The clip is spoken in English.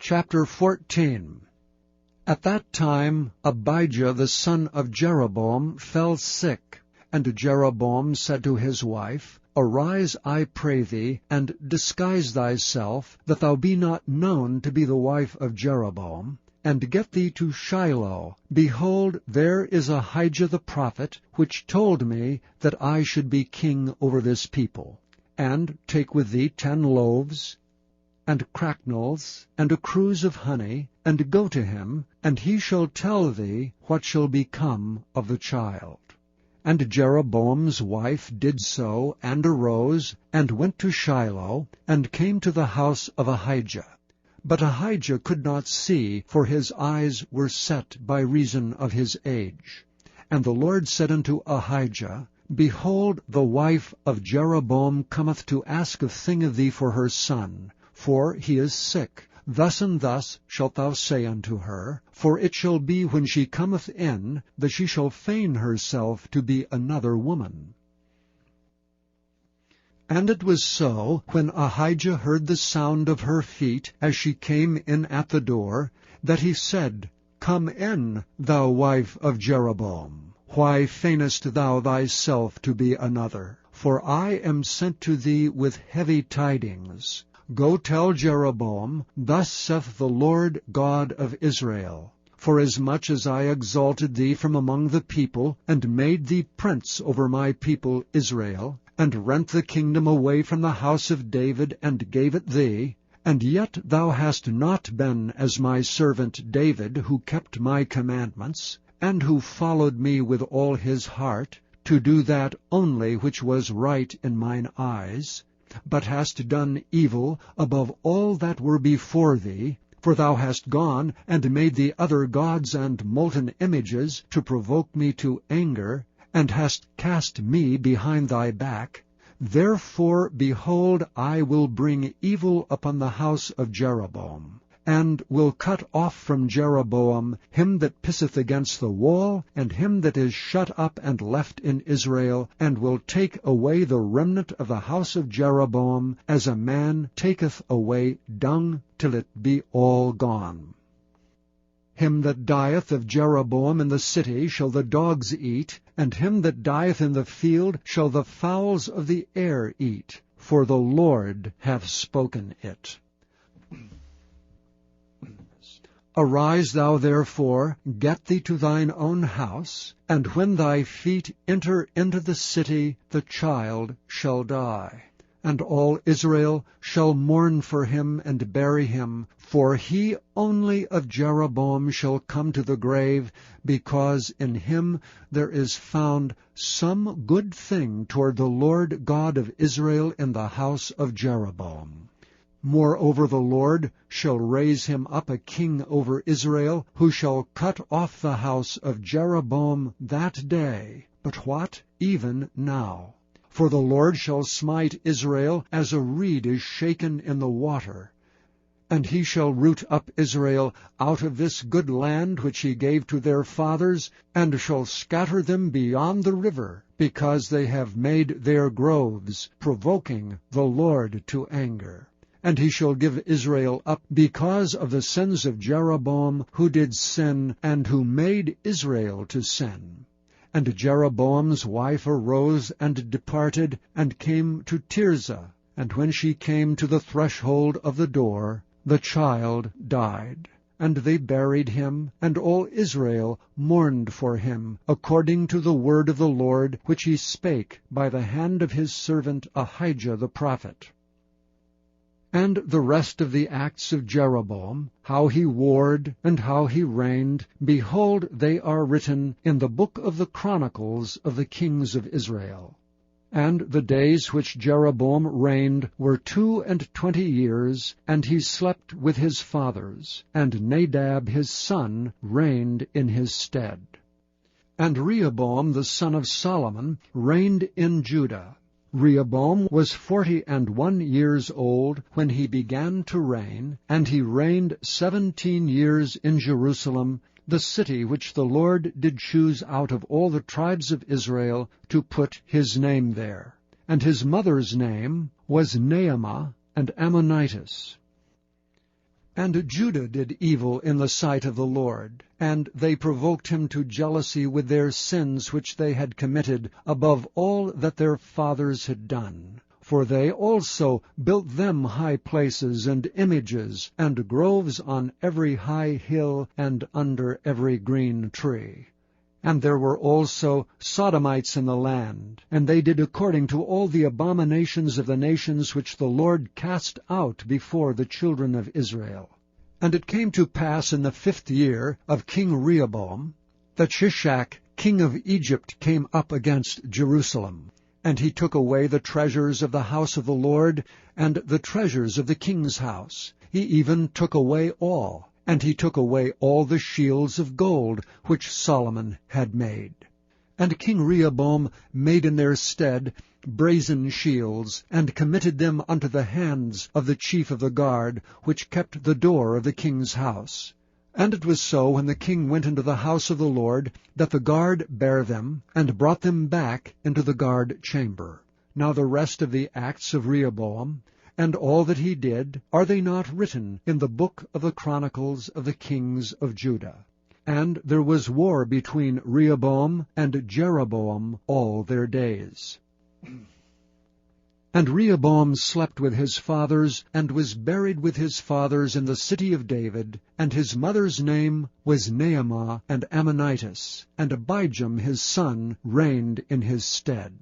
Chapter 14. At that time Abijah the son of Jeroboam fell sick, and Jeroboam said to his wife, Arise, I pray thee, and disguise thyself, that thou be not known to be the wife of Jeroboam, and get thee to Shiloh. Behold, there is Ahijah the prophet, which told me that I should be king over this people. And take with thee 10 loaves, and cracknels, and a cruse of honey, and go to him, and he shall tell thee what shall become of the child. And Jeroboam's wife did so, and arose, and went to Shiloh, and came to the house of Ahijah. But Ahijah could not see, for his eyes were set by reason of his age. And the Lord said unto Ahijah, Behold, the wife of Jeroboam cometh to ask a thing of thee for her son, for he is sick. Thus and thus shalt thou say unto her, for it shall be when she cometh in, that she shall feign herself to be another woman. And it was so, when Ahijah heard the sound of her feet, as she came in at the door, that he said, Come in, thou wife of Jeroboam. Why feignest thou thyself to be another? For I am sent to thee with heavy tidings. Go tell Jeroboam, Thus saith the Lord God of Israel, Forasmuch as I exalted thee from among the people, and made thee prince over my people Israel, and rent the kingdom away from the house of David, and gave it thee, and yet thou hast not been as my servant David, who kept my commandments, and who followed me with all his heart, to do that only which was right in mine eyes, but hast done evil above all that were before thee, for thou hast gone and made thee other gods and molten images to provoke me to anger, and hast cast me behind thy back. Therefore, behold, I will bring evil upon the house of Jeroboam, and will cut off from Jeroboam him that pisseth against the wall, and him that is shut up and left in Israel, and will take away the remnant of the house of Jeroboam, as a man taketh away dung, till it be all gone. Him that dieth of Jeroboam in the city shall the dogs eat, and him that dieth in the field shall the fowls of the air eat, for the Lord hath spoken it. Arise thou therefore, get thee to thine own house, and when thy feet enter into the city, the child shall die. And all Israel shall mourn for him and bury him, for he only of Jeroboam shall come to the grave, because in him there is found some good thing toward the Lord God of Israel in the house of Jeroboam. Moreover, the Lord shall raise him up a king over Israel, who shall cut off the house of Jeroboam that day. But what? Even now. For the Lord shall smite Israel as a reed is shaken in the water. And he shall root up Israel out of this good land which he gave to their fathers, and shall scatter them beyond the river, because they have made their groves, provoking the Lord to anger. And he shall give Israel up because of the sins of Jeroboam, who did sin, and who made Israel to sin. And Jeroboam's wife arose and departed, and came to Tirzah. And when she came to the threshold of the door, the child died. And they buried him, and all Israel mourned for him, according to the word of the Lord, which he spake by the hand of his servant Ahijah the prophet. And the rest of the acts of Jeroboam, how he warred, and how he reigned, behold, they are written in the book of the Chronicles of the kings of Israel. And the days which Jeroboam reigned were 22 years, and he slept with his fathers, and Nadab his son reigned in his stead. And Rehoboam the son of Solomon reigned in Judah. Rehoboam was 41 years old when he began to reign, and he reigned 17 years in Jerusalem, the city which the Lord did choose out of all the tribes of Israel to put his name there. And his mother's name was Naamah, and Ammonitis. And Judah did evil in the sight of the Lord, and they provoked him to jealousy with their sins which they had committed above all that their fathers had done. For they also built them high places and images, and groves on every high hill and under every green tree. And there were also Sodomites in the land, and they did according to all the abominations of the nations which the Lord cast out before the children of Israel. And it came to pass in the 5th year of King Rehoboam, that Shishak king of Egypt came up against Jerusalem. And he took away the treasures of the house of the Lord, and the treasures of the king's house. He even took away all. And he took away all the shields of gold which Solomon had made. And King Rehoboam made in their stead brazen shields, and committed them unto the hands of the chief of the guard, which kept the door of the king's house. And it was so, when the king went into the house of the Lord, that the guard bare them, and brought them back into the guard chamber. Now the rest of the acts of Rehoboam, and all that he did, are they not written in the book of the Chronicles of the kings of Judah? And there was war between Rehoboam and Jeroboam all their days. And Rehoboam slept with his fathers, and was buried with his fathers in the city of David, and his mother's name was Naamah and Ammonitis, and Abijam his son reigned in his stead.